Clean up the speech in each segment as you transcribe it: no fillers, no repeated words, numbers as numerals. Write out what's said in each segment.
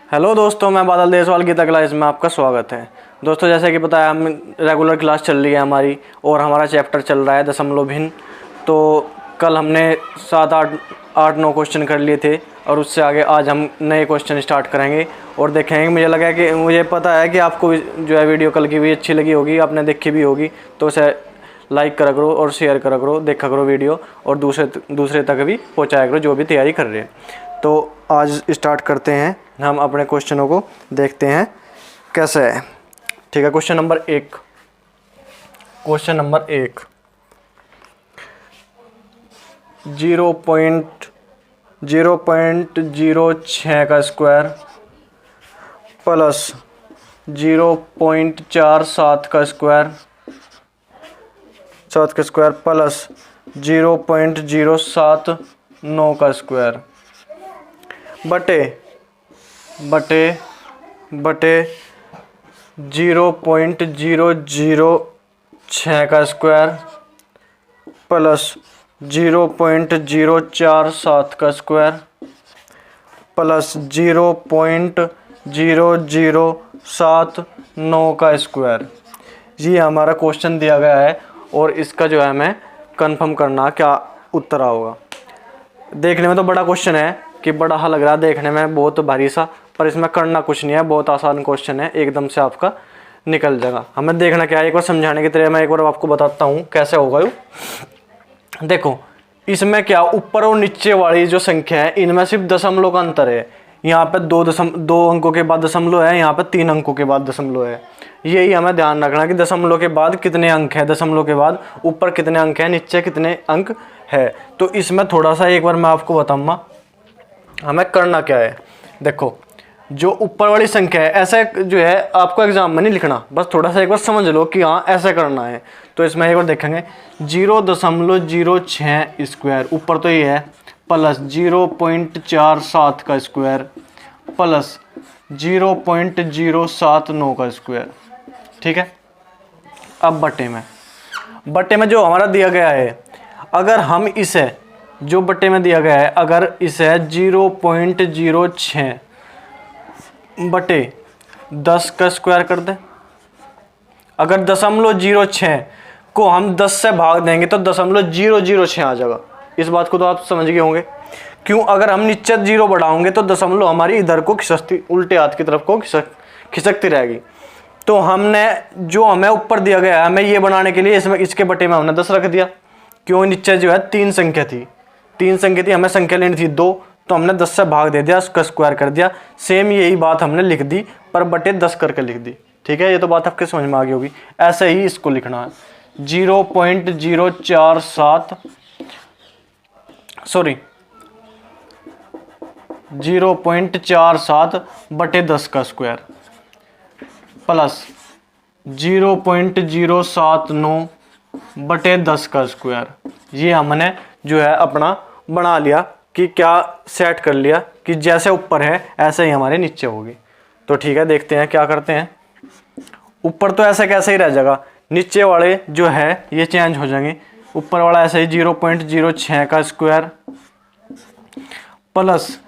Hello दोस्तों, मैं बादल देसवाल गीता क्लास में आपका स्वागत है। दोस्तों, जैसे कि पता है, हम रेगुलर क्लास चल रही है हमारी और हमारा चैप्टर चल रहा है दशमलव भिन्न। तो कल हमने 7 8 9 क्वेश्चन कर लिए थे और उससे आगे आज हम नए क्वेश्चन स्टार्ट करेंगे और देखेंगे। मुझे पता है कि आपको जो है वीडियो कल की भी अच्छी लगी होगी, आपने देखी भी होगी, तो उसे लाइक करा करो और शेयर करा करो, देखा करो वीडियो और दूसरे तक भी पहुँचाया करो जो भी तैयारी कर रहे हैं। तो आज स्टार्ट करते हैं, हम अपने क्वेश्चनों को देखते हैं कैसे है। ठीक है, क्वेश्चन नंबर 1 0.06 का स्क्वायर प्लस 0.47 का स्क्वायर प्लस 0.079 का स्क्वायर बटे 0.006 का स्क्वायर प्लस 0.047 का स्क्वायर प्लस 0.0079 का स्क्वायर। ये हमारा क्वेश्चन दिया गया है और इसका जो है हमें कंफर्म करना क्या उत्तर होगा। देखने में तो बड़ा क्वेश्चन है कि बड़ा सा लग रहा है देखने में, बहुत भारी सा, पर इसमें करना कुछ नहीं है, बहुत आसान क्वेश्चन है, एकदम से आपका निकल जाएगा। हमें देखना क्या है, एक बार समझाने की तरह मैं एक बार आपको बताता हूँ कैसे होगा ये। देखो, इसमें क्या ऊपर और नीचे वाली जो संख्या है इनमें सिर्फ दशमलव का अंतर है। यहाँ पे 2 अंकों के बाद दशमलव है, यहाँ पे 3 अंकों के बाद दशमलव है। यही हमें ध्यान रखना कि दशमलव के बाद कितने अंक है, दशमलव के बाद ऊपर कितने अंक है, नीचे कितने अंक है। तो इसमें थोड़ा सा एक बार मैं आपको बताऊंगा हमें करना क्या है। देखो, जो ऊपर वाली संख्या है ऐसे जो है आपको एग्जाम में नहीं लिखना, बस थोड़ा सा एक बार समझ लो कि हाँ ऐसे करना है। तो इसमें एक बार देखेंगे 0.06 स्क्वायर ऊपर तो ये है प्लस 0.47 का स्क्वायर प्लस 0.079 का स्क्वायर। ठीक है, अब बटे में जो हमारा दिया गया है, अगर हम इसे जो बटे में दिया गया है अगर इसे 0.06 बटे 10 का स्क्वायर कर दें, अगर 0.06 को हम 10 से भाग देंगे तो 0.006 आ जाएगा। इस बात को तो आप समझ गए होंगे। क्यों? अगर हम नीचे 0 बढ़ाओगे तो दशमलव हमारी इधर को खिसकती, उल्टे हाथ की तरफ को खिसकती रहेगी। तो हमें ऊपर दिया गया है, हमें ये बनाने के लिए इसके बटे में हमने 10 रख दिया। क्यों? नीचे जो है 3 संख्या थी, हमें संख्या लेनी थी 2, तो हमने 10 से भाग दे दिया, उसका स्क्वायर कर दिया। सेम यही बात हमने लिख दी पर बटे 10 करके लिख दी। ठीक है, ये तो बात आपके समझ में आ गई होगी। ऐसे ही इसको लिखना है 0.47 बटे 10 का स्क्वायर प्लस 0.079 बटे 10 का स्क्वायर। ये हमने जो है अपना बना लिया कि क्या सेट कर लिया कि जैसे ऊपर है ऐसे ही हमारे नीचे होगी। तो ठीक है, देखते हैं क्या करते हैं। ऊपर तो ऐसे कैसे ही रह जाएगा, नीचे वाले जो है ये चेंज हो जाएंगे। ऊपर वाला ऐसे ही 0.06 का स्क्वायर प्लस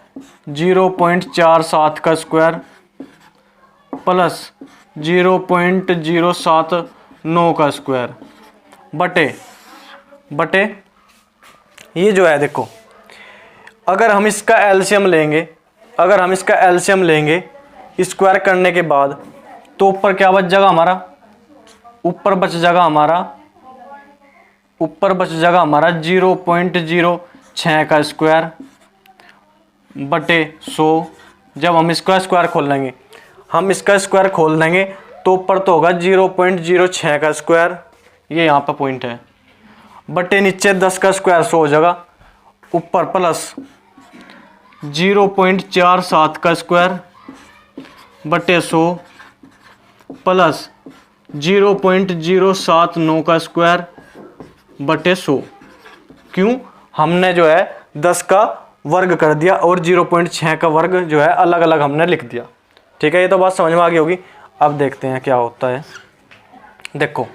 0.47 का स्क्वायर प्लस 0.079 का स्क्वायर बटे ये जो है, देखो अगर हम इसका एलसीएम लेंगे स्क्वायर करने के बाद, तो ऊपर क्या बच जाएगा हमारा, ऊपर बच जाएगा हमारा 0.06 का स्क्वायर बटे 100। जब हम इसका स्क्वायर खोल लेंगे तो ऊपर तो होगा 0.06 का स्क्वायर, ये यहाँ पर पॉइंट है, बटे नीचे 10 का स्क्वायर 100 हो जाएगा, ऊपर प्लस 0.47 का स्क्वायर बटे 100 प्लस 0.079 का स्क्वायर बटे 100। क्यों? हमने जो है 10 का वर्ग कर दिया और 0.6 का वर्ग जो है अलग अलग हमने लिख दिया। ठीक है, ये तो बात समझ में आ गई होगी। अब देखते हैं क्या होता है। देखो,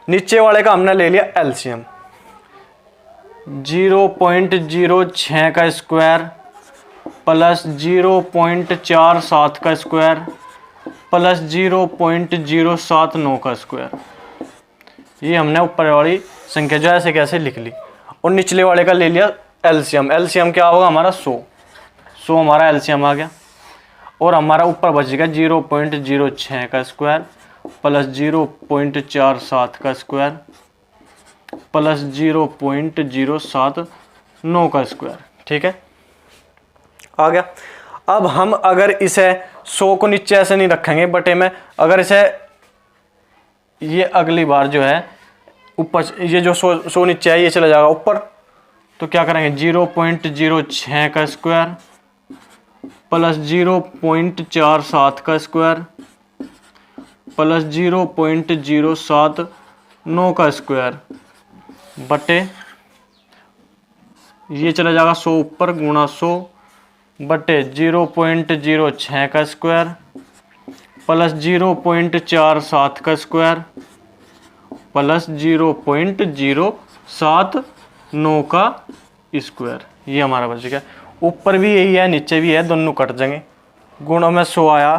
नीचे वाले का हमने ले लिया एलसीएम, 0.06 का स्क्वायर प्लस 0.47 का स्क्वायर प्लस 0.079 का स्क्वायर। ये हमने ऊपर वाली संख्या जो ऐसे कैसे लिख ली और निचले वाले का ले लिया एलसीएम। एलसीएम क्या होगा हमारा 100 हमारा एलसीएम आ गया और हमारा ऊपर बचेगा 0.06 का स्क्वायर प्लस 0.47 का स्क्वायर प्लस 0.079 का स्क्वायर। ठीक है, आ गया। अब हम अगर इसे 100 को नीचे ऐसे नहीं रखेंगे बटे में, अगर इसे ये अगली बार जो है ऊपर ये जो 100 नीचे है ये चला जाएगा ऊपर, तो क्या करेंगे 0.06 का स्क्वायर प्लस 0.47 का स्क्वायर प्लस 0.079 का स्क्वायर बटे ये चला जाएगा 100 ऊपर गुणा 100 बटे 0.06 का स्क्वायर प्लस 0.47 का स्क्वायर प्लस 0.079 का स्क्वायर। ये हमारा बच गया। ऊपर भी यही है नीचे भी है, दोनों कट जाएंगे। गुणा में 100 आया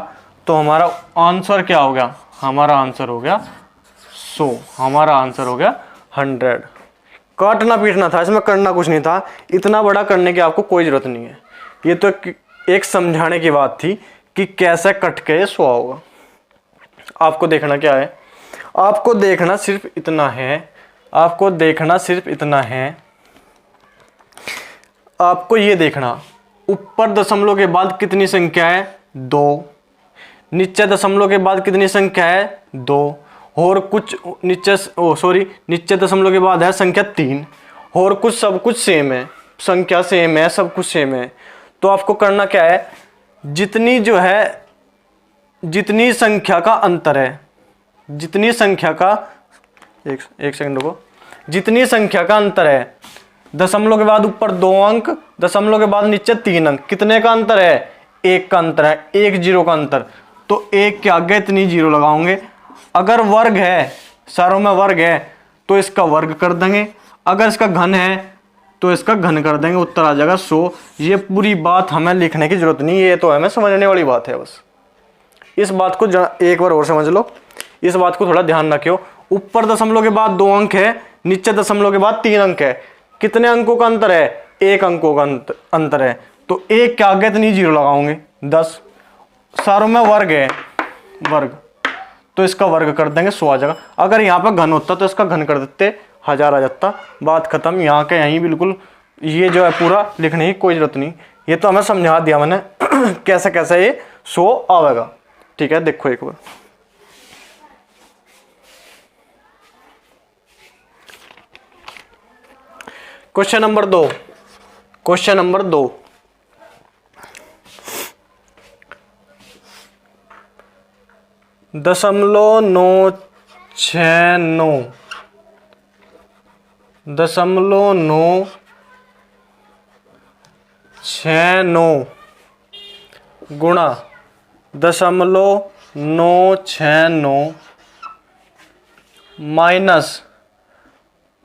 तो हमारा आंसर क्या हो गया, हमारा आंसर हो गया 100, हमारा आंसर हो गया 100। काटना पीटना था, इसमें करना कुछ नहीं था, इतना बड़ा करने की आपको कोई ज़रूरत नहीं है। ये तो एक समझाने की बात थी कि कैसे कट के 100 होगा। आपको देखना क्या है, आपको देखना सिर्फ इतना है, आपको देखना सिर्फ इतना है, आपको ये देखना ऊपर दशमलव के बाद कितनी संख्या है 2, नीचे दशमलव के बाद कितनी संख्या है 2, और कुछ नीचे नीचे दशमलव के बाद है संख्या 3, और कुछ सब कुछ सेम है, संख्या सेम है, सब कुछ सेम है। तो आपको करना क्या है, जितनी जो है जितनी संख्या का अंतर है, जितनी संख्या का एक सेकंड को, जितनी संख्या का अंतर है, दशमलव के बाद ऊपर 2 अंक, दशमलव के बाद नीचे 3 अंक, कितने का अंतर है 1 का अंतर है, 1 0 का अंतर, तो 1 के आगे इतनी 0 लगाओगे। अगर वर्ग है, सारों में वर्ग है तो इसका वर्ग कर देंगे, अगर इसका घन है तो इसका घन कर देंगे, उत्तर आ जाएगा 100। ये पूरी बात हमें लिखने की जरूरत नहीं, ये तो हमें समझने वाली बात है बस। इस बात को एक बार और समझ लो, इस बात को थोड़ा ध्यान रखियो। ऊपर दशमलव के बाद 2 अंक है, नीचे दशमलव के बाद 3 अंक है, कितने अंकों का अंतर है 1 अंकों का अंतर है, तो 1 के आगे इतनी 0 लगाओगे 10, सारों में वर्ग है, वर्ग, तो इसका वर्ग कर देंगे 100 आ जाएगा। अगर यहाँ पर घन होता तो इसका घन कर देते 1000 आ जाता, बात खत्म। यहाँ के यहीं बिल्कुल ये जो है पूरा लिखने की कोई जरूरत नहीं, ये तो हमें समझा दिया मैंने कैसे कैसे ये 100 आएगा। ठीक है, देखो एक बार क्वेश्चन नंबर 2, क्वेश्चन नंबर 2, दशमलव 969 दशमलव 969 गुणा दशमलव 969 माइनस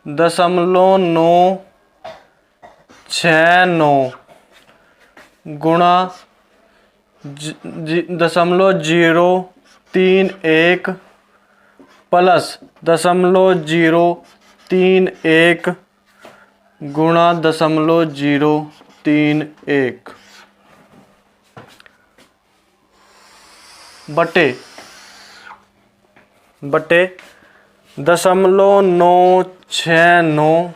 दशमलव 969 गुणा दशमलव 031 प्लस दशमलव 031 गुणा दशमलव 031 बटे दशमलव 969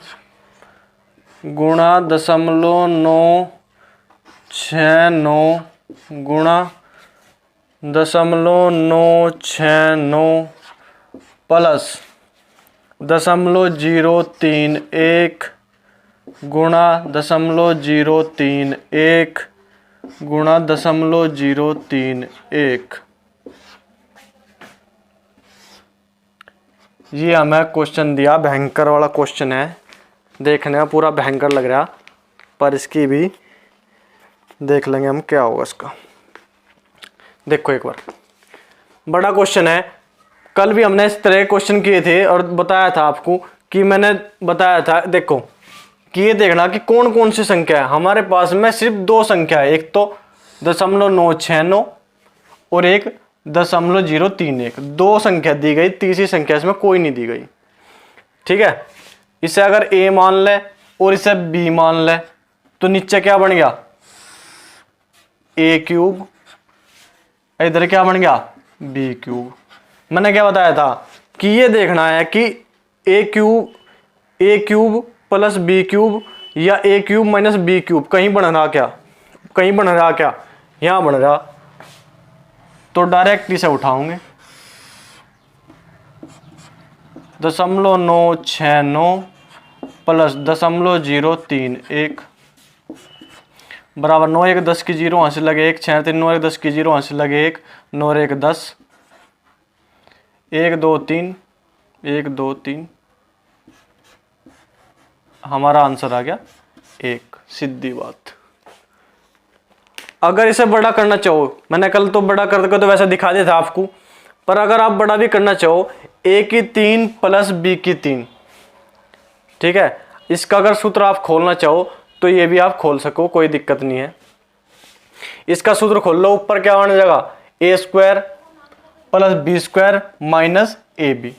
गुणा दशमलव 969 गुणा दशमलव 969 प्लस दशमलव 031 गुणा दशमलव 031 गुणा दशमलव 031। ये हमें क्वेश्चन दिया, भयंकर वाला क्वेश्चन है, देखने में पूरा भयंकर लग रहा, पर इसकी भी देख लेंगे हम क्या होगा इसका। देखो एक बार, बड़ा क्वेश्चन है, कल भी हमने इस तरह क्वेश्चन किए थे और बताया था आपको कि मैंने बताया था, देखो कि ये देखना कि कौन कौन सी संख्या है। हमारे पास में सिर्फ दो संख्या है, एक तो 0.969 और एक 0.031। दो संख्या दी गई, तीसरी संख्या इसमें कोई नहीं दी गई। ठीक है, इसे अगर a मान ले और इसे b मान ले तो नीचे क्या बन गया, a³, इधर क्या बन गया, b³। मैंने क्या बताया था कि ये देखना है कि a³ प्लस b³ या a³ माइनस b³ कहीं बन रहा क्या, कहीं बन रहा क्या, यहां बन रहा, तो डायरेक्ट इसे उठाओगे। 0.969 प्लस 0.031 बराबर 9 1 10 की 0 हासिल लगे 1, 6 3 9 1 10 की 0 हासिल लगे 1, 9 1 10, 1 2 3, 1 2 3, हमारा आंसर आ गया 1। सीधी बात। अगर इसे बड़ा करना चाहो, मैंने कल तो बड़ा करके तो वैसे दिखा दिया था आपको, पर अगर आप बड़ा भी करना चाहो, a की 3 प्लस b की 3, ठीक है, इसका अगर सूत्र आप खोलना चाहो तो ये भी आप खोल सको, कोई दिक्कत नहीं है। इसका सूत्र खोल लो, ऊपर क्या बन जाएगा, a² plus b² minus ab।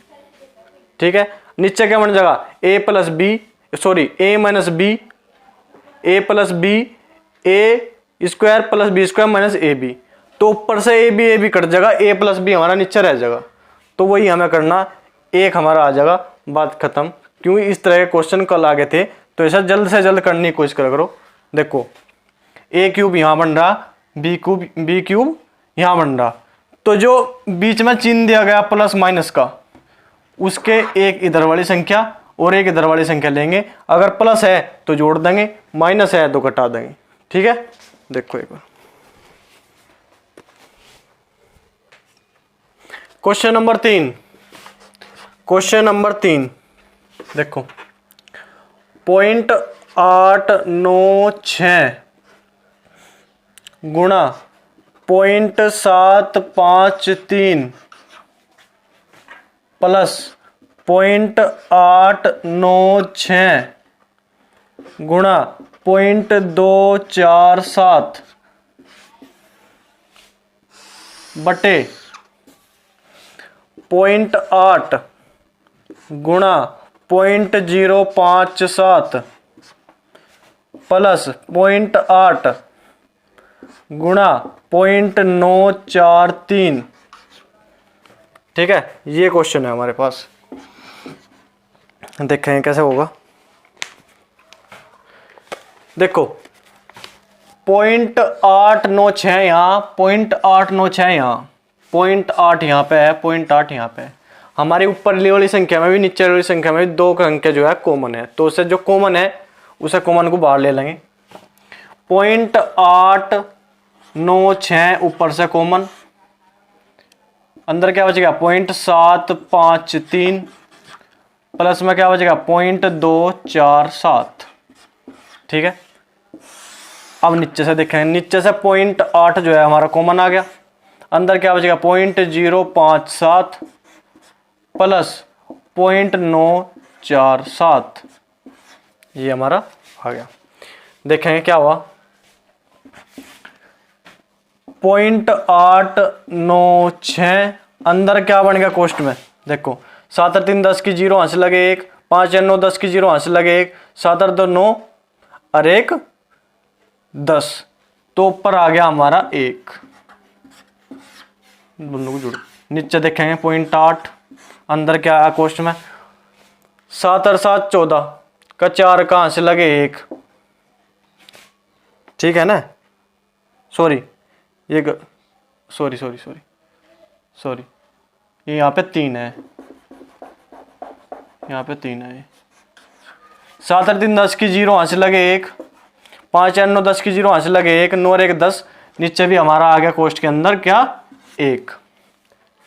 ठीक है, नीचे क्या बन जाएगा, a plus b, sorry a minus b, a plus b, a² plus b² minus ab। तो ऊपर से a b कट जाएगा, a प्लस b हमारा नीचे रह जाएगा। तो वही हमें करना, एक हमारा आ जाएगा, बात खत्म। क्योंकि इस तरह के क्वेश्चन कल आगे थे, तो ऐसा जल्द से जल्द करने की कोशिश करो। देखो a³ यहाँ बन रहा, b³ यहाँ बन रहा, तो जो बीच में चिन्ह दिया गया प्लस माइनस का, उसके एक इधर वाली संख्या और एक इधर वाली संख्या लेंगे। अगर प्लस है तो जोड़ देंगे, माइनस है तो घटा देंगे। ठीक है, देखो एक बार क्वेश्चन नंबर 3। क्वेश्चन नंबर 3 देखो, 0.896 गुणा 0.753 प्लस 0.896 गुणा 0.247 बटे 0.8 गुणा 0.057 प्लस 0.8 गुणा 0.943। ठीक है, ये क्वेश्चन है हमारे पास, देखें कैसे होगा। देखो 0.896 यहाँ, 0.896 यहाँ, 0.8 यहाँ पे है, 0.8 यहाँ पे है। हमारी ऊपर वाली संख्या में भी नीचे वाली संख्या में भी दो अंक जो है कॉमन है, तो उससे जो कॉमन है उसे कॉमन को बाहर ले लेंगे। 0.896 ऊपर से कॉमन, अंदर क्या बचेगा 0.753 प्लस में क्या बचेगा 0.247। ठीक है, अब नीचे से देखें, नीचे से 0.8 जो है हमारा कॉमन आ गया, अंदर क्या बचेगा 0.057 प्लस 0.947, ये हमारा आ गया। देखेंगे क्या हुआ, 0.896 अंदर क्या बन गया कोष्ट में, देखो 7 और 3 10 की 0 हासिल लगे 1, 5 और 9 10 की 0 हासिल लगे 1, 7 और 2 9 और 1 10, तो ऊपर आ गया हमारा 1। दोनों को जोड़ो, नीचे देखेंगे 0.8 अंदर क्या है कोष्ट में, 7 और 7 14 का 4 कहां से लगे 1। ठीक है ना, सॉरी ये सॉरी सॉरी सॉरी सॉरी ये यहाँ पे 3 है, यहाँ पे 3 है। 7 और 3 10 की 0 हासिल लगे 1, 5 और 9 10 की 0 हासिल लगे 1, 9 और 1 10, नीचे भी हमारा आ गया कोष्ट के अंदर क्या 1।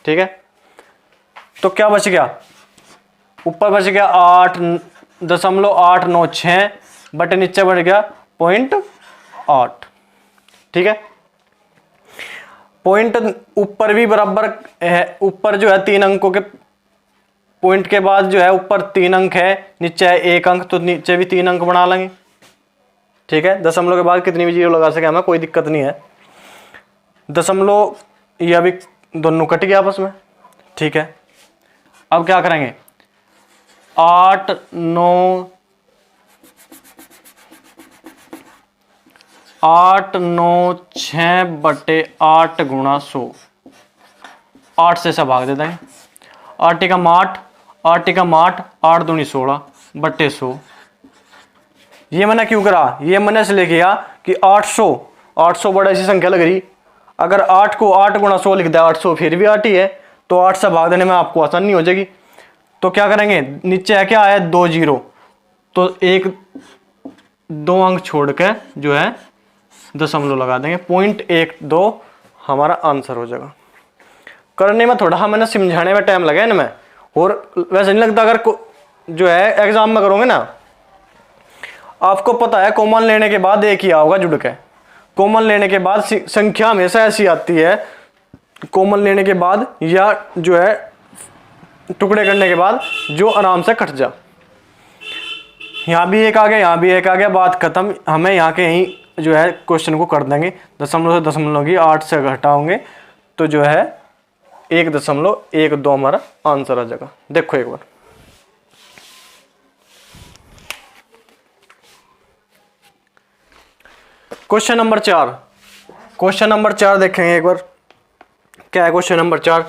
ठीक है, तो क्या बच गया, ऊपर बच गया 8.896 बटे नीचे बढ़ गया 0.8। ठीक है, पॉइंट ऊपर भी बराबर है, ऊपर जो है 3 अंकों के पॉइंट के बाद जो है ऊपर 3 अंक है, नीचे है 1 अंक, तो नीचे भी 3 अंक बना लेंगे। ठीक है, दशमलव के बाद कितनी भी जीरो लगा सके हमें कोई दिक्कत नहीं है। दशमलव यह भी दोनों कट गया आपस में। ठीक है, अब क्या करेंगे, 8 9 6 बटे 8 गुणा 100, 8 से भाग दे देंगे। 8 एकम 8, 8 एकम 8, 8 दूनी 16 बटे 100। ये मैंने क्यों करा, ये मैंने इसलिए किया कि 800 बड़ा ऐसी संख्या लग रही, अगर 8 को 8 गुणा 100 लिख दे 800 फिर भी 8 ही है, तो 8 से भाग देने में आपको आसानी हो जाएगी। तो क्या करेंगे, नीचे है क्या है 2 जीरो, तो 2 अंक छोड़ के जो है दशमलव लगा देंगे, 0.12 हमारा आंसर हो जाएगा। करने में थोड़ा मैंने समझाने में टाइम लगा इनमें, और वैसे नहीं लगता अगर जो है एग्जाम में करोगे ना, आपको पता है कॉमन लेने के बाद एक ही आओगा जुड़ के। कॉमन लेने के बाद संख्या हमेशा ऐसी आती है, कॉमन लेने के बाद या जो है टुकड़े करने के बाद जो आराम से कट जा। यहाँ भी एक आ गया, यहाँ भी एक आ गया, बात खत्म। हमें यहाँ के यहीं जो है क्वेश्चन को कर देंगे, दशमलव से दशमलव की 8 से घटाओगे तो जो है 1.12 हमारा आंसर आ जाएगा। देखो एक बार, क्वेश्चन नंबर 4। क्वेश्चन नंबर 4 देखेंगे एक बार, क्या है क्वेश्चन नंबर 4।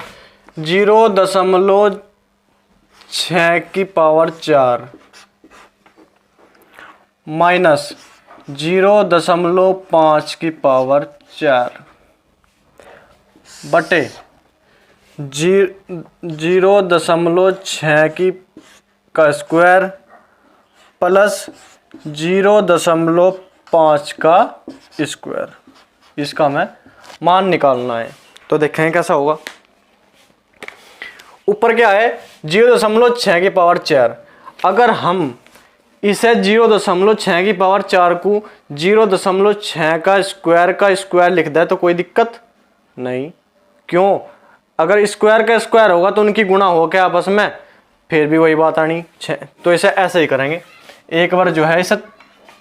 0.6 की पावर 4 माइनस 0.5 की पावर 4 बटे 0.6 की का स्क्वायर प्लस 0.5 का स्क्वायर। इसका हमें मान निकालना है, तो देखें कैसा होगा। ऊपर क्या है 0.6 की पावर 4, अगर हम इसे 0.6 की पावर 4 को 0.6 का स्क्वायर लिख दे तो कोई दिक्कत नहीं। क्यों, अगर स्क्वायर का स्क्वायर होगा तो उनकी गुणा हो क्या आपस में, फिर भी वही बात आनी 6। तो इसे ऐसे ही करेंगे, एक बार जो है इसे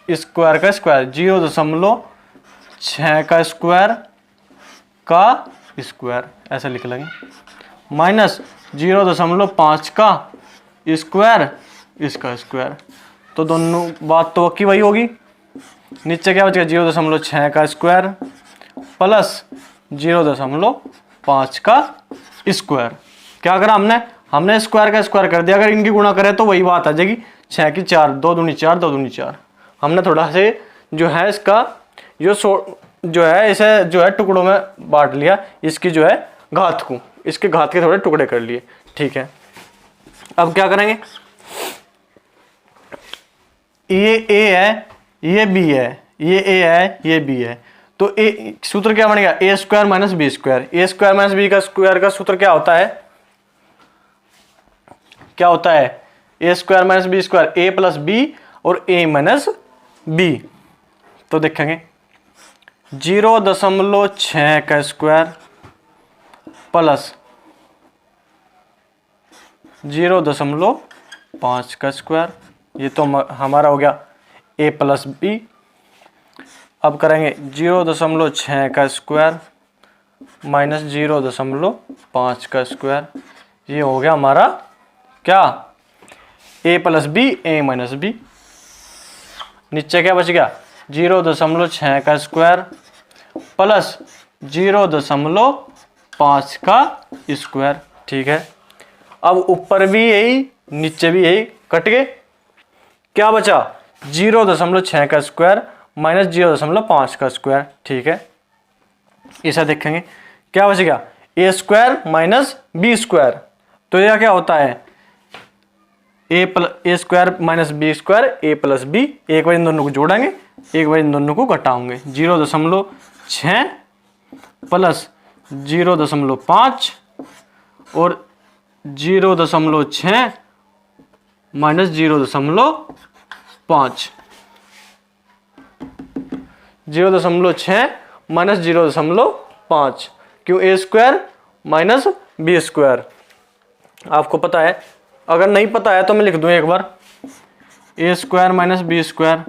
स्क्वायर का स्क्वायर 0.6 का स्क्वायर ऐसे लिख लेंगे, माइनस 0.5 का स्क्वायर इसका स्क्वायर, तो दोनों बात तो की वही होगी। नीचे क्या बचेगा 0.6 का स्क्वायर प्लस 0.5 का स्क्वायर। क्या करा हमने स्क्वायर का स्क्वायर कर दिया, अगर इनकी गुणा करें तो वही बात आ जाएगी 6 की 4, 2 दूनी 4, 2 दूनी 4। हमने थोड़ा से जो है इसका जो है इसे जो है टुकड़ों में बांट लिया, इसकी जो है घात को, इसके घात के थोड़े टुकड़े कर लिए। ठीक है, अब क्या करेंगे, ये ए है, ये बी है, ये ए है, ये बी है, तो ए सूत्र क्या बनेगा ए स्क्वायर माइनस बी स्क्वायर। ए स्क्वायर माइनस बी का स्क्वायर का सूत्र क्या होता है, क्या होता है ए स्क्वायर माइनस बी स्क्वायर, ए प्लस बी और ए माइनस बी। तो देखेंगे 0.6 का स्क्वायर प्लस 0.5 का स्क्वायर, ये तो हमारा हो गया ए प्लस बी। अब करेंगे 0.6 का स्क्वायर माइनस 0.5 का स्क्वायर, ये हो गया हमारा क्या ए प्लस बी ए माइनस बी। नीचे क्या बच गया 0.6 का स्क्वायर प्लस 0.5 का स्क्वायर। ठीक है, अब ऊपर भी यही नीचे भी यही कट गए, क्या बचा 0.6 का स्क्वायर माइनस 0.5 का स्क्वायर। ठीक है, इसे देखेंगे क्या बच गया ए स्क्वायर माइनस बी स्क्वायर, तो यह क्या होता है ए स्क्वायर माइनस बी स्क्वायर ए प्लस बी। एक बार इन दोनों को जोड़ेंगे, एक बार इन दोनों को घटाओगे, 0.6 प्लस 0.5 और 0.6 माइनस 0.5, 0.6 माइनस 0.5। क्यों ए स्क्वायर माइनस बी स्क्वायर, आपको पता है अगर नहीं पता है तो मैं लिख दूं एक बार, ए स्क्वायर माइनस बी स्क्वायर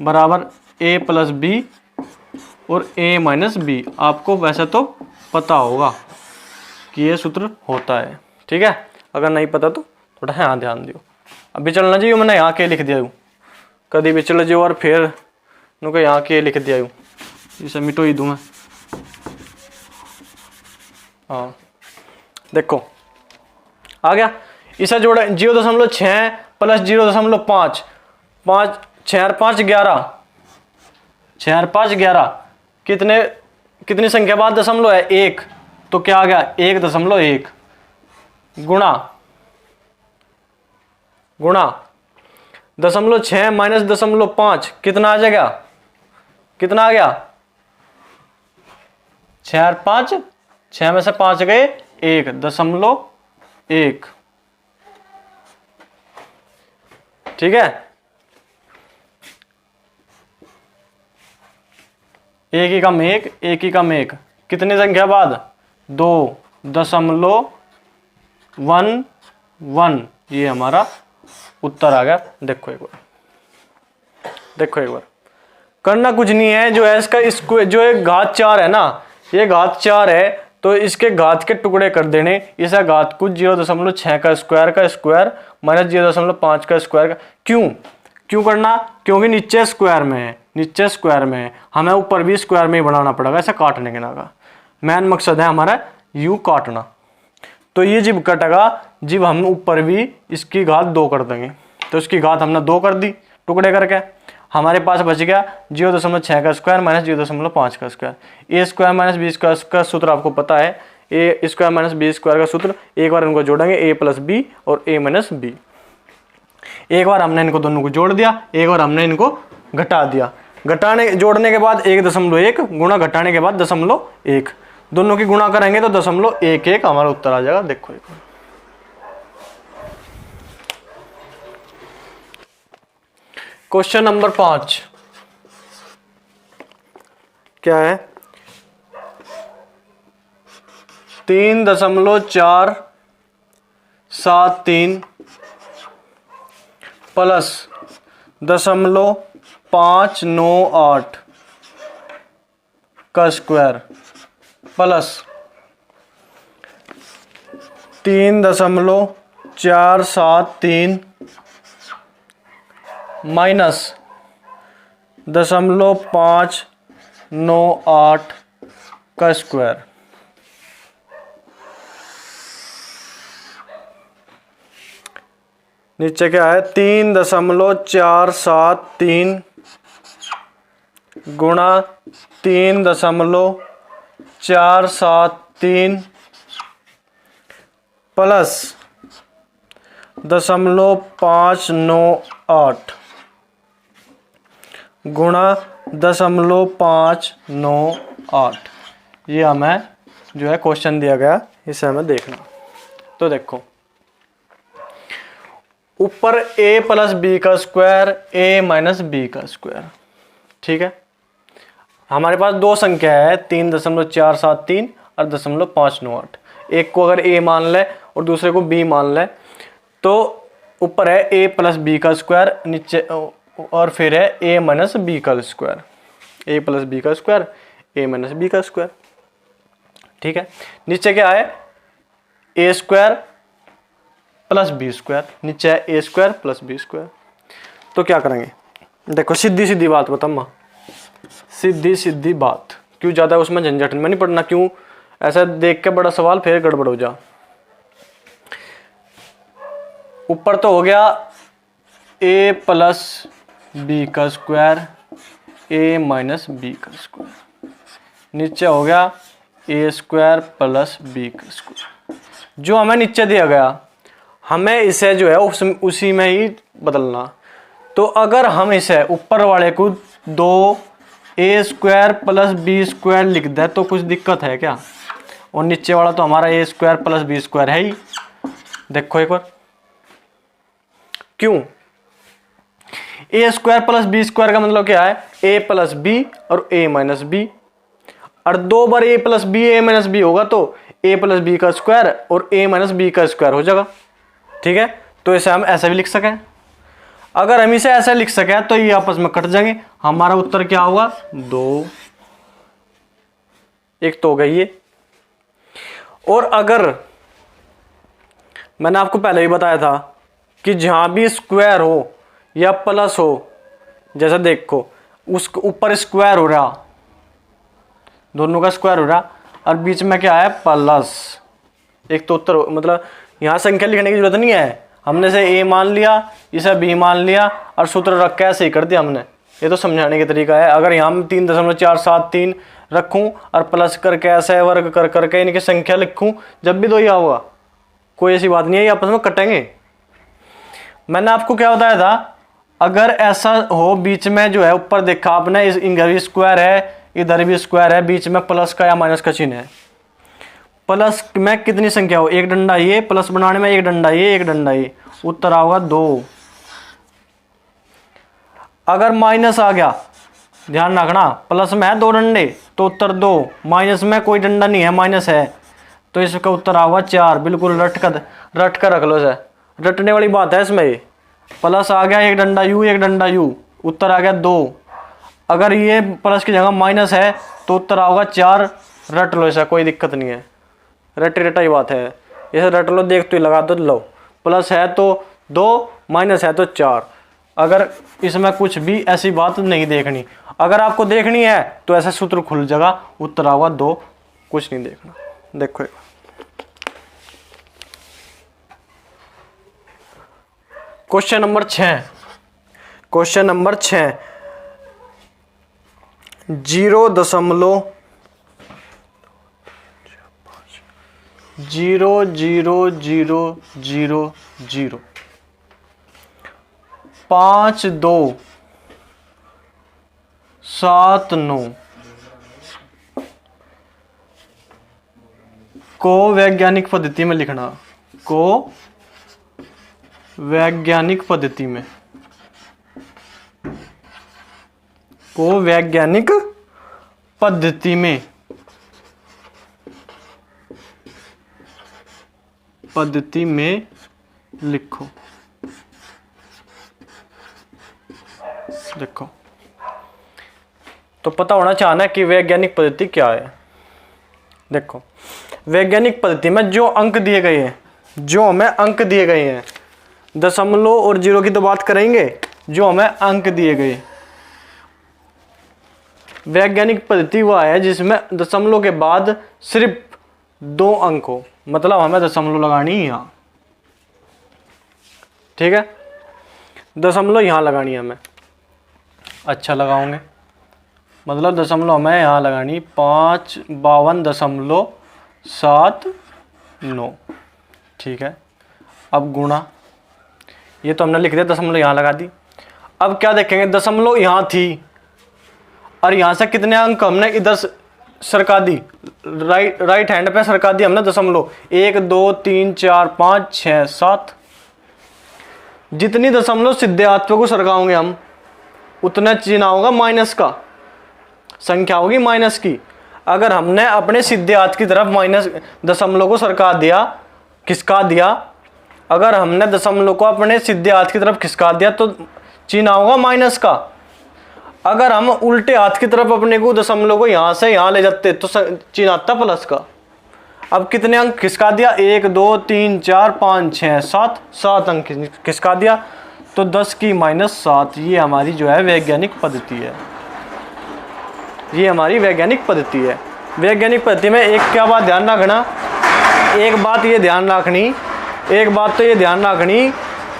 बराबर ए प्लस बी और ए माइनस बी। आपको वैसे तो पता होगा कि ये सूत्र होता है, ठीक है। अगर नहीं पता तो थोड़ा यहाँ ध्यान दियो। अभी चलना चाहिए, मैंने यहाँ के लिख दिया हूँ, कभी भी चल जाओ और फिर नुको यहाँ के लिख दिया हूँ, इसे मिटो ही दूँ मैं। हाँ देखो आ गया। इसे जोड़ा 0.6 प्लस 0.5, 5 6 और 5 11, 6 और 5 11 कितनी संख्या बाद दशमलव है 1, तो क्या आ गया 1.1 गुणा 0.6 माइनस 0.5 कितना आ जाएगा, कितना आ गया 6 और 5, 6 में से 5 गए 1.1, ठीक है। एक ही कम एक, एक ही कम एक, कितनी संख्या बाद 2.11, ये हमारा उत्तर आ गया। देखो एक बार, देखो एक बार, करना कुछ नहीं है। जो है इसका स्क्वायर, जो एक घात 4 है ना, ये घात 4 है तो इसके घात के टुकड़े कर देने। इस घात को 0.6 का स्क्वायर माइनस 0.5 का स्क्वायर का। क्यों करना, क्योंकि नीचे स्क्वायर में है, नीचे स्क्वायर में है, हमें ऊपर भी स्क्वायर में ही बनाना पड़ेगा ऐसा काटने के ना का। मेन मकसद है हमारा यू काटना। तो ये जब कटेगा, जब हम ऊपर भी इसकी घात 2 कर देंगे, तो इसकी घात हमने 2 कर दी टुकड़े करके, हमारे पास बच गया 0.6 का स्क्वायर माइनस 0.5 का स्क्वायर। ए स्क्वायर माइनस बी स्क्वायर का सूत्र आपको पता है, ए स्क्वायर माइनस बी स्क्वायर का सूत्र। एक बार इनको जोड़ेंगे ए प्लस बी और ए माइनस बी। एक बार हमने इनको दोनों को जोड़ दिया, एक बार हमने इनको घटा दिया। जोड़ने के बाद 1.1 गुणा घटाने के बाद 0.1, दोनों की गुणा करेंगे तो 0.11 हमारा उत्तर आ जाएगा। देखो एक बार, क्वेश्चन नंबर 5 क्या है, 3.473 प्लस 0.598 का स्क्वायर प्लस 3.473 माइनस 0.598 का स्क्वायर। नीचे क्या है 3.473 गुणा 3.473 प्लस 0.598 गुणा 0.598। ये हमें जो है क्वेश्चन दिया गया, इसे हमें देखना। तो देखो ऊपर a प्लस बी का स्क्वायर, a माइनस बी का स्क्वायर, ठीक है। हमारे पास दो संख्या है 3.473 और 0.598। एक को अगर a मान ले और दूसरे को b मान ले, तो ऊपर है a प्लस बी का स्क्वायर, नीचे और फिर है a माइनस बी का स्क्वायर, a प्लस बी का स्क्वायर, a माइनस बी का स्क्वायर, ठीक है। नीचे क्या है a square plus B square, नीचे है a square plus B square. तो क्या करेंगे, देखो सीधी सीधी बात बताऊँ, सीधी सीधी बात, क्यों ज़्यादा उसमें झंझट में नहीं पड़ना, क्यों ऐसा देख के बड़ा सवाल फिर गड़बड़ हो जा। ऊपर तो हो गया a प्लस बी का स्क्वायर, a माइनस बी का स्क्वायर, नीचे हो गया a स्क्वायर प्लस बी का स्क्वायर। जो हमें नीचे दिया गया हमें इसे जो है उसी में ही बदलना। तो अगर हम इसे ऊपर वाले को 2a square plus B square लिख दे तो कुछ दिक्कत है क्या, और नीचे वाला तो हमारा a square plus B square है ही। देखो एक बार, क्यों a square plus B square का मतलब क्या है, a प्लस बी और a माइनस बी, और 2 बार a plus B a minus B होगा तो a प्लस बी का स्क्वायर और a माइनस बी का स्क्वायर हो जाएगा, ठीक है, तो इसे हम ऐसे भी लिख सकें। अगर हम इसे ऐसे लिख सकें तो ये आपस में कट जाएंगे, हमारा उत्तर क्या होगा 2। एक तो हो गई ये। और अगर मैंने आपको पहले ही बताया था कि जहां भी स्क्वायर हो या प्लस हो, जैसा देखो उसके ऊपर स्क्वायर हो रहा, दोनों का स्क्वायर हो रहा और बीच में क्या है प्लस, एक तो उत्तर मतलब यहां संख्या लिखने की जरूरत नहीं है, हमने से ए मान लिया, इसे बी मान लिया और सूत्र रख के ऐसे ही कर दिया हमने। ये तो समझाने का तरीका है। अगर यहाँ 3.473 रखूं और प्लस करके ऐसे वर्ग कर करके इनकी संख्या लिखूं, जब भी 2 ही होगा, कोई ऐसी बात नहीं है, ये आपस में कटेंगे। मैंने आपको क्या बताया था, अगर ऐसा हो बीच में जो है ऊपर देखा आपने, इधर भी स्क्वायर है इधर भी स्क्वायर है, बीच में प्लस का या माइनस का चिन्ह है, प्लस में कितनी संख्या हो, एक डंडा ये, प्लस बनाने में एक डंडा ये, एक डंडा ये, उत्तर आओगा 2। अगर माइनस आ गया, ध्यान रखना, प्लस में है 2 डंडे तो उत्तर 2, माइनस में कोई डंडा नहीं है, माइनस है, तो इसका उत्तर आएगा 4। बिल्कुल रट कर रख लो सर, रटने वाली बात है इसमें। ये प्लस आ गया, एक डंडा यू एक डंडा यू, उत्तर आ गया 2। अगर ये प्लस की जगह माइनस है तो उत्तर आओगा 4। रट लो, ऐसा कोई दिक्कत नहीं है, रटा ही बात है, इसे रट लो, देख तो लगा दो, लो प्लस है तो 2, माइनस है तो 4। अगर इसमें कुछ भी ऐसी बात नहीं देखनी, अगर आपको देखनी है तो ऐसा सूत्र खुल जाएगा, उत्तर आएगा 2, कुछ नहीं देखना। देखो क्वेश्चन नंबर 6, क्वेश्चन नंबर 6, 0.00000 5279 को वैज्ञानिक पद्धति में लिखना, को वैज्ञानिक पद्धति में, को वैज्ञानिक पद्धति में, पद्धति में लिखो। देखो तो पता होना चाहना कि वैज्ञानिक पद्धति क्या है। देखो वैज्ञानिक पद्धति में जो अंक दिए गए हैं, जो हमें अंक दिए गए हैं, दशमलव और जीरो की तो बात करेंगे, जो हमें अंक दिए गए, वैज्ञानिक पद्धति वह है जिसमें दशमलव के बाद सिर्फ 2 अंक हो, मतलब हमें दशमलव लगानी है यहाँ, ठीक है, दशमलव यहाँ लगानी है हमें। अच्छा लगाओगे, मतलब दशमलव हमें यहाँ लगानी 552.79, ठीक है। अब गुणा, ये तो हमने लिख दिया, दशमलव यहाँ लगा दी। अब क्या देखेंगे, दशमलव यहाँ थी और यहाँ से कितने अंक हमने इधर सरका दी, राइट हैंड पे सरका दी हमने दशमलव, 1 2 3 4 5 6 7। जितनी दशमलव सीधे हाथ पे को सरकाओगे हम, उतना चिन्ह होगा माइनस का, संख्या होगी माइनस की। अगर हमने अपने सीधे हाथ की तरफ माइनस दशमलव को सरका दिया, खिसका दिया, अगर हमने दशमलव को अपने सीधे हाथ की तरफ खिसका दिया तो चिन्ह होगा माइनस का। अगर हम उल्टे हाथ की तरफ अपने को दशमलव को यहाँ से यहाँ ले जाते तो चिन्ह आता प्लस का। अब कितने अंक खिसका दिया, 1 2 3 4 5 6 7, 7 अंक खिसका दिया, तो 10 की -7। ये हमारी जो है वैज्ञानिक पद्धति है, ये हमारी वैज्ञानिक पद्धति है। वैज्ञानिक पद्धति में एक क्या बात ध्यान रखना, एक बात ये ध्यान रखनी, एक बात तो ये ध्यान रखनी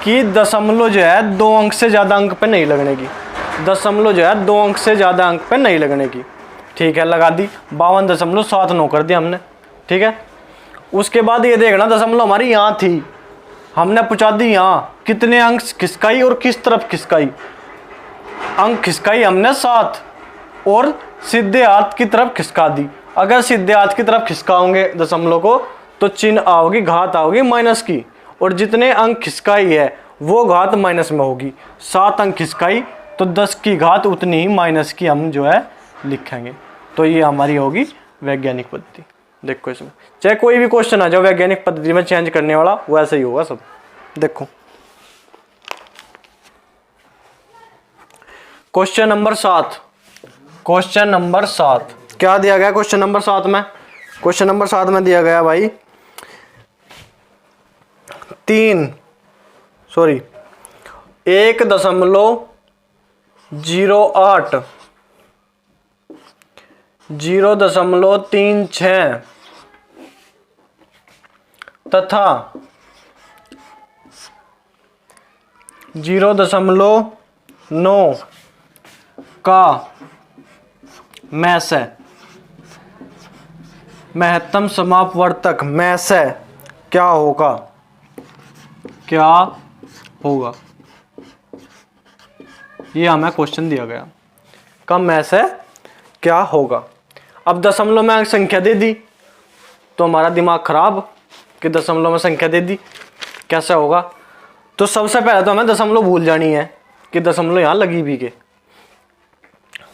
कि दशमलव जो है 2 अंक से ज़्यादा अंक पे नहीं लगने की, दशमलव जो है 2 अंक से ज़्यादा अंक पे नहीं लगने की, ठीक है। लगा दी 52.79 कर दिया हमने, ठीक है। उसके बाद ये देखना दशमलव हमारी यहाँ थी, हमने पहुँचा दी यहाँ, कितने अंक खिसकाई और किस तरफ खिसकाई, अंक खिसकाई हमने 7 और सीधे हाथ की तरफ खिसका दी। अगर सीधे हाथ की तरफ खिसकाओगे दशमलव को तो चिन्ह आओगी, घात आओगी माइनस की, और जितने अंक खिसकाई है वो घात माइनस में होगी। 7 अंक खिसकाई तो 10 की घात उतनी ही माइनस की हम जो है लिखेंगे। तो ये हमारी होगी वैज्ञानिक पद्धति। देखो इसमें चाहे कोई भी क्वेश्चन आ जाओ वैज्ञानिक पद्धति में चेंज करने वाला, वैसे ही होगा सब। देखो क्वेश्चन नंबर 7, क्वेश्चन नंबर 7 क्या दिया गया? क्वेश्चन नंबर 7 में, क्वेश्चन नंबर 7 में दिया गया भाई 1.08 0.36 तथा 0.9 का में से महत्तम समापवर्तक में से क्या होगा? क्या होगा? ये हमें क्वेश्चन दिया गया, कम में से क्या होगा। अब दशमलव में संख्या दे दी तो हमारा दिमाग खराब कि दशमलव में संख्या दे दी कैसे होगा। तो सबसे पहले तो हमें दशमलव भूल जानी है कि दशमलव यहाँ लगी भी के,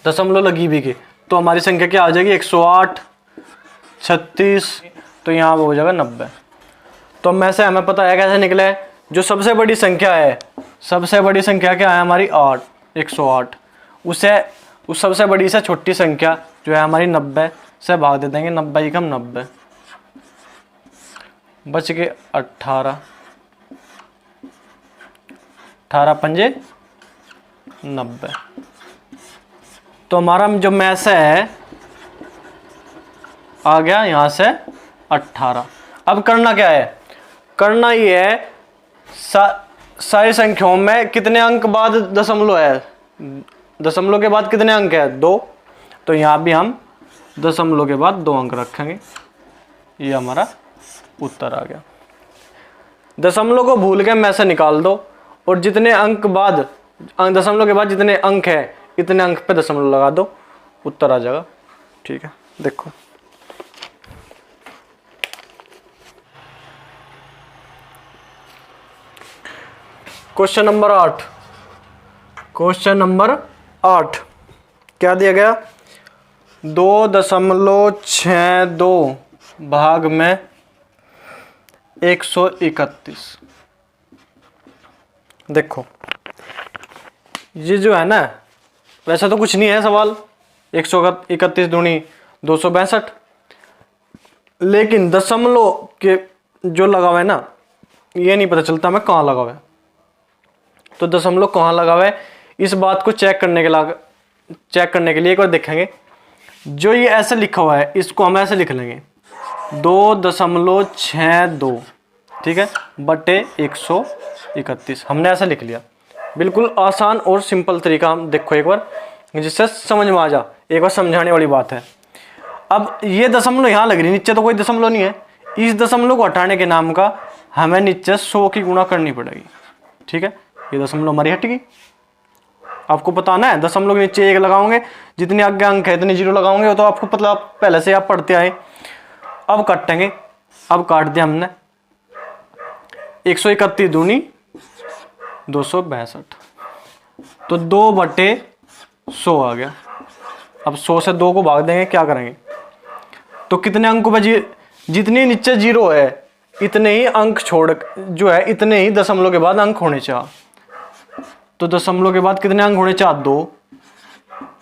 दशमलव लगी भी के, तो हमारी संख्या क्या आ जाएगी? 108, 36, तो यहाँ हो जाएगा 90। तो में से हमें पता है कैसे निकले, जो सबसे बड़ी संख्या है, सबसे बड़ी संख्या क्या है हमारी? 8, 108, उस सबसे बड़ी से छोटी संख्या जो है हमारी 90 से भाग दे देंगे। 90 कम 90, बच के 18, 18 पंजे 90। तो हमारा जो में से है आ गया यहाँ से 18। अब करना क्या है? करना ये है सारी संख्याओं में कितने अंक बाद दशमलव है, दशमलव के बाद कितने अंक है? 2। तो यहाँ भी हम दशमलव के बाद 2 अंक रखेंगे। ये हमारा उत्तर आ गया। दशमलव को भूल के में से निकाल दो और जितने अंक बाद दशमलव के बाद जितने अंक है इतने अंक पे दशमलव लगा दो, उत्तर आ जाएगा। ठीक है, देखो क्वेश्चन नंबर 8, क्वेश्चन नंबर 8 क्या दिया गया? 2.62 भाग में 131। देखो ये जो है ना, वैसा तो कुछ नहीं है सवाल, 131 दूनी 262, लेकिन दशमलव के जो लगा हुआ है ना, ये नहीं पता चलता मैं कहाँ लगा हुआ है। तो दशमलव कहाँ लगा हुआ है इस बात को चेक करने के लिए एक बार देखेंगे। जो ये ऐसे लिखा हुआ है इसको हम ऐसे लिख लेंगे 2.62, ठीक है, बटे 131। हमने ऐसा लिख लिया। बिल्कुल आसान और सिंपल तरीका, हम देखो एक बार जिससे समझ में आ जा, एक बार समझाने वाली बात है। अब ये दशमलव यहाँ लग रही, नीचे तो कोई दशमलव नहीं है। इस दशमलव को हटाने के नाम का हमें नीचे 100 की गुणा करनी पड़ेगी। ठीक है, ये दशमलव हमारी हट गई। आपको पता ना है दशमलव के नीचे 1 लगाओगे, जितने आगे अंक है इतने 0 लगाओगे, तो आपको पता पहले से आप पढ़ते आए। अब काटेंगे, अब काट दिया हमने 131 दूनी 262, तो 2/100 आ गया। अब 100 से 2 को भाग देंगे, क्या करेंगे? तो कितने अंकों पे जितने नीचे 0 है इतने ही अंक छोड़ जो है इतने ही दशमलव के बाद अंक होने चाहिए। तो दशमलव के बाद कितने अंक होने चाहिए? 2।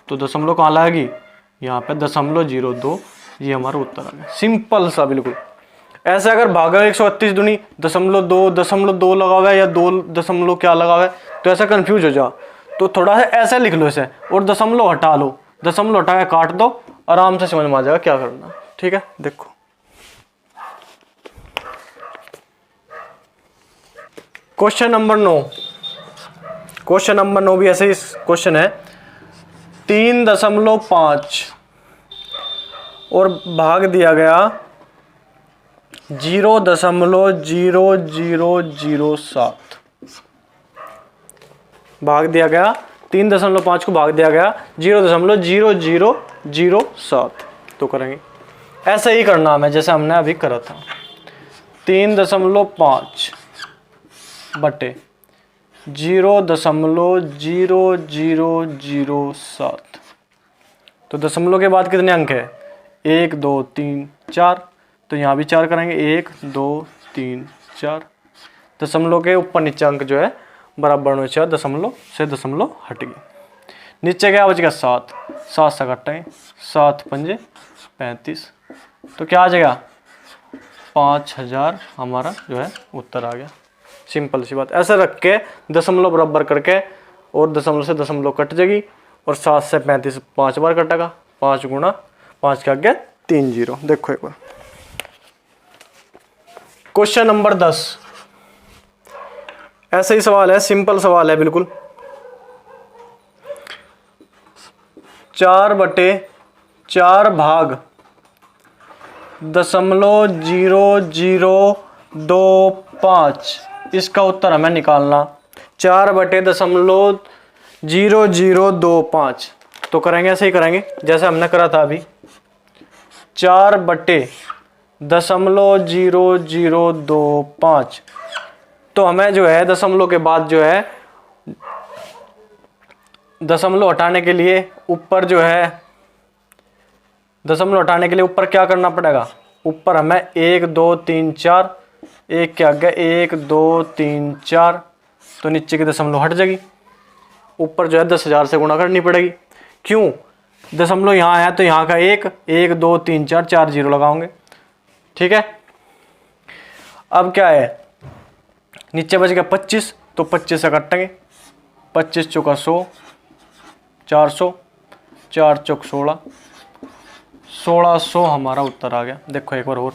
तो दशमलव कहाँ लगेगी? यहाँ पे 0.02। ये हमारा उत्तर आ गया। सिंपल सा बिल्कुल। ऐसे अगर भागा 131 दूनी 0.2 लगा हुआ है या 2 दशमलव क्या लगा हुआ है, तो ऐसा कंफ्यूज हो जा, तो थोड़ा सा ऐसे लिख लो इसे और दशमलव हटा लो, दशमलव हटा के काट दो, आराम से समझ में आ जाएगा क्या करना। ठीक है, देखो क्वेश्चन नंबर 9, क्वेश्चन नंबर 9 भी ऐसे ही क्वेश्चन है। 3.5 और भाग दिया गया 0.0007, भाग दिया गया 3.5 को भाग दिया गया 0.0007। तो करेंगे ऐसे ही करना हमें जैसे हमने अभी करा था। 3.5 बटे 0.0007। तो दशमलव के बाद कितने अंक है? 1 2 3 4। तो यहाँ भी 4 करेंगे, 1 2 3 4। दशमलव के ऊपर नीचे अंक जो है बराबर होना चाहिए, दशमलव से दशमलव हट गई। नीचे क्या बच गया 7, 7 से काटेंगे, 7 पंजे 35, तो क्या आ जाएगा 5000 हमारा जो है उत्तर आ गया। सिंपल सी बात। ऐसे रख के दशमलव बराबर करके और दशमलव से दशमलव कट जाएगी और 7 से 35 5 बार कटेगा, 5 गुणा 5 का आगे 3 0। देखो एक बार क्वेश्चन नंबर 10, ऐसा ही सवाल है, सिंपल सवाल है बिल्कुल। 4/4 भाग 0.0025, इसका उत्तर हमें निकालना। 4/0025, तो करेंगे ऐसे ही करेंगे जैसे हमने करा था अभी। 4/0025, तो हमें जो है दशमलव के बाद जो है दशमलव हटाने के लिए ऊपर जो है दशमलव हटाने के लिए ऊपर क्या करना पड़ेगा, ऊपर हमें 1 2 3 4, एक के आगे 1 2 3 4, तो नीचे की दशमलव हट जाएगी। ऊपर जो है 10,000 से गुणा करनी पड़ेगी। क्यों, दशमलव यहाँ है तो यहाँ का 1 1 2 3 4 4 0 लगाओगे, ठीक है। अब क्या है, नीचे बच गया 25, तो 25 से काटेंगे, 25 चौका 100, 400, 4 चौक 16, 1600 हमारा उत्तर आ गया। देखो एक बार और,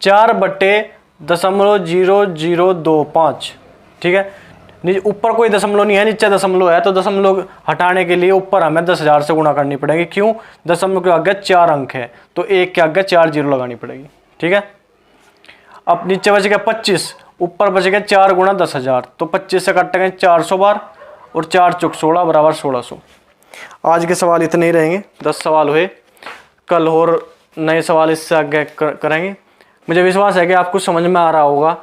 4/0025, ठीक है। ऊपर कोई दशमलव नहीं है, नीचे दशमलव है, तो दशमलव हटाने के लिए ऊपर हमें 10,000 से गुणा करनी पड़ेगी। क्यों, दशमलव के आगे 4 अंक है तो 1 के आगे 4 0 लगानी पड़ेगी, ठीक है। अब नीचे बच गया 25, ऊपर बच गया 4 गुणा 10,000, तो 25 से काटेंगे 400 बार और 4 चौक 16 बराबर 1600। आज के सवाल इतने ही रहेंगे, 10 सवाल हुए। कल और नए सवाल इससे आगे करेंगे। मुझे विश्वास है कि आपको समझ में आ रहा होगा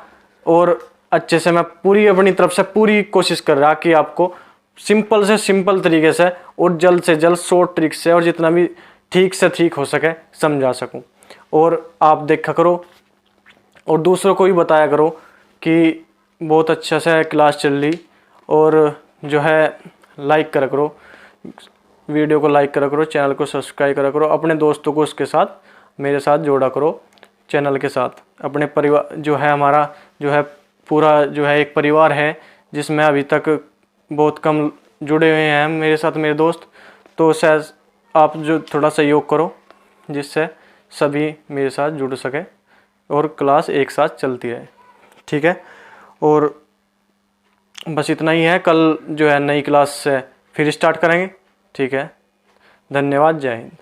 और अच्छे से मैं पूरी अपनी तरफ से पूरी कोशिश कर रहा कि आपको सिंपल से सिंपल तरीके से और जल्द से जल्द शॉर्ट ट्रिक से और जितना भी ठीक से ठीक हो सके समझा सकूं। और आप देखा करो और दूसरों को भी बताया करो कि बहुत अच्छा से क्लास चल रही, और जो है लाइक करा करो, वीडियो को लाइक करा करो, चैनल को सब्सक्राइब करा करो, अपने दोस्तों को उसके साथ मेरे साथ जोड़ा करो, चैनल के साथ। अपने परिवार जो है हमारा जो है पूरा जो है एक परिवार है जिसमें अभी तक बहुत कम जुड़े हुए हैं मेरे साथ मेरे दोस्त, तो शायद आप जो थोड़ा सहयोग करो जिससे सभी मेरे साथ जुड़ सके और क्लास एक साथ चलती रहे, ठीक है। और बस इतना ही है, कल जो है नई क्लास से फिर स्टार्ट करेंगे, ठीक है। धन्यवाद, जय हिंद।